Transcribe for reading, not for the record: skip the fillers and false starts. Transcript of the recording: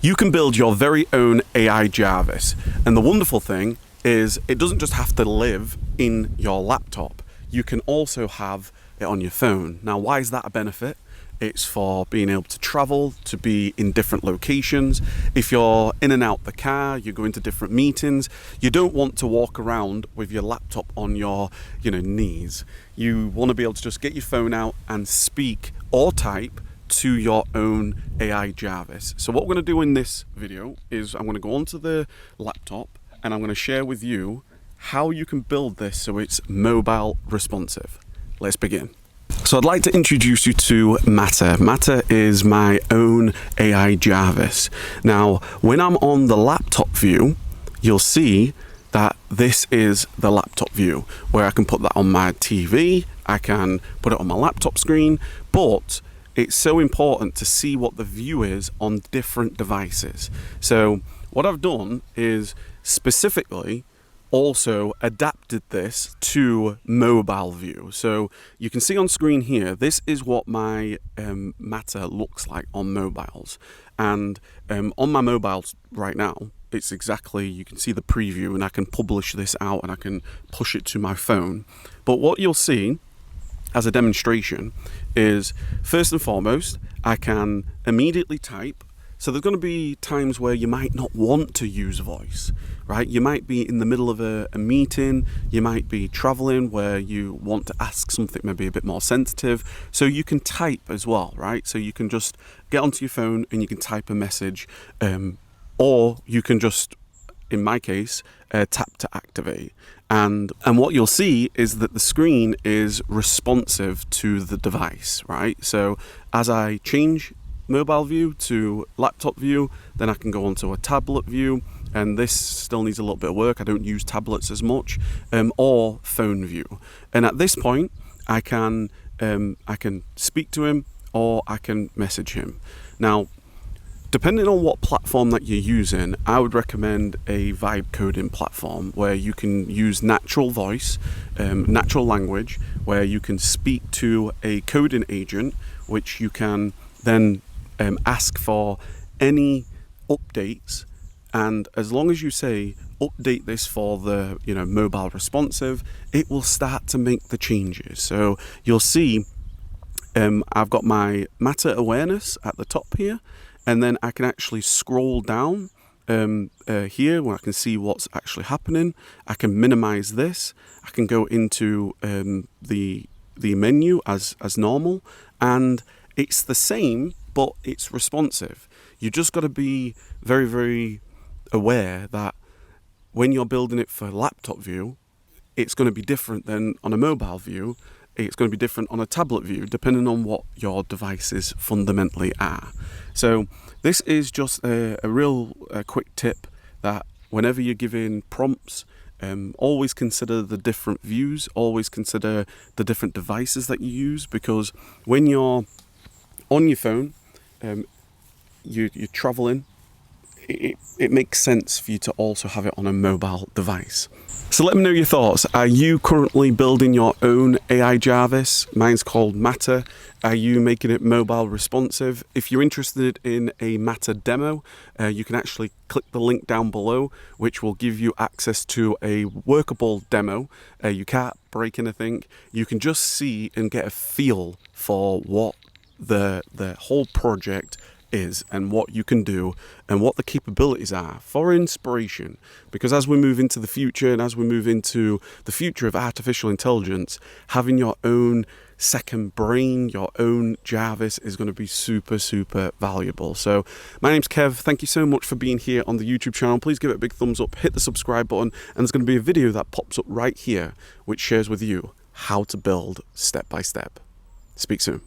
You can build your very own AI Jarvis, and the wonderful thing is it doesn't just have to live in your laptop. You can also have it on your phone. Now, why is that a benefit? It's for being able to travel, to be in different locations. If you're in and out the car, you're going to different meetings, you don't want to walk around with your laptop on your knees. You want to be able to just get your phone out and speak or type to your own AI Jarvis. So what we're going to do in this video is I'm going to go onto the laptop and I'm going to share with you how you can build this so it's mobile responsive. Let's begin. So I'd like to introduce you to Mattar. Mattar is my own AI Jarvis. Now, when I'm on the laptop view, you'll see that this is the laptop view where I can put that on my TV, I can put it on my laptop screen, but it's so important to see what the view is on different devices. So what I've done is specifically also adapted this to mobile view. So you can see on screen here, this is what my Mattar looks like on mobiles. And on my mobiles right now, it's exactly, you can see the preview and I can publish this out and I can push it to my phone. But what you'll see as a demonstration is, first and foremost, I can immediately type. So there's going to be times where you might not want to use voice, right? You might be in the middle of a meeting, you might be traveling where you want to ask something maybe a bit more sensitive. So you can type as well, right? So you can just get onto your phone and you can type a message, or you can just, in my case, tap to activate. And what you'll see is that the screen is responsive to the device, right? So as I change mobile view to laptop view, then I can go onto a tablet view, and this still needs a little bit of work. I don't use tablets as much, or phone view. And at this point, I can speak to him or I can message him. Now, depending on what platform that you're using, I would recommend a vibe coding platform where you can use natural voice, natural language, where you can speak to a coding agent, which you can then ask for any updates. And as long as you say, update this for the mobile responsive, it will start to make the changes. So you'll see I've got my Mattar awareness at the top here. And then I can actually scroll down here where I can see what's actually happening. I can minimize this. I can go into the menu as normal, and it's the same, but it's responsive. You just got to be very, very aware that when you're building it for laptop view, it's going to be different than on a mobile view. It's going to be different on a tablet view, depending on what your devices fundamentally are. So this is just a real quick tip that whenever you're giving prompts, always consider the different views, always consider the different devices that you use, because when you're on your phone, you're traveling, it makes sense for you to also have it on a mobile device. So let me know your thoughts. Are you currently building your own AI Jarvis? Mine's called Mattar. Are you making it mobile responsive? If you're interested in a Mattar demo, you can actually click the link down below, which will give you access to a workable demo. You can't break anything. You can just see and get a feel for what the whole project is and what you can do and what the capabilities are for inspiration. Because as we move into the future and as we move into the future of artificial intelligence, having your own second brain, your own Jarvis is going to be super, super valuable. So my name's Kev. Thank you so much for being here on the YouTube channel. Please give it a big thumbs up, hit the subscribe button, and there's going to be a video that pops up right here which shares with you how to build step by step. Speak soon.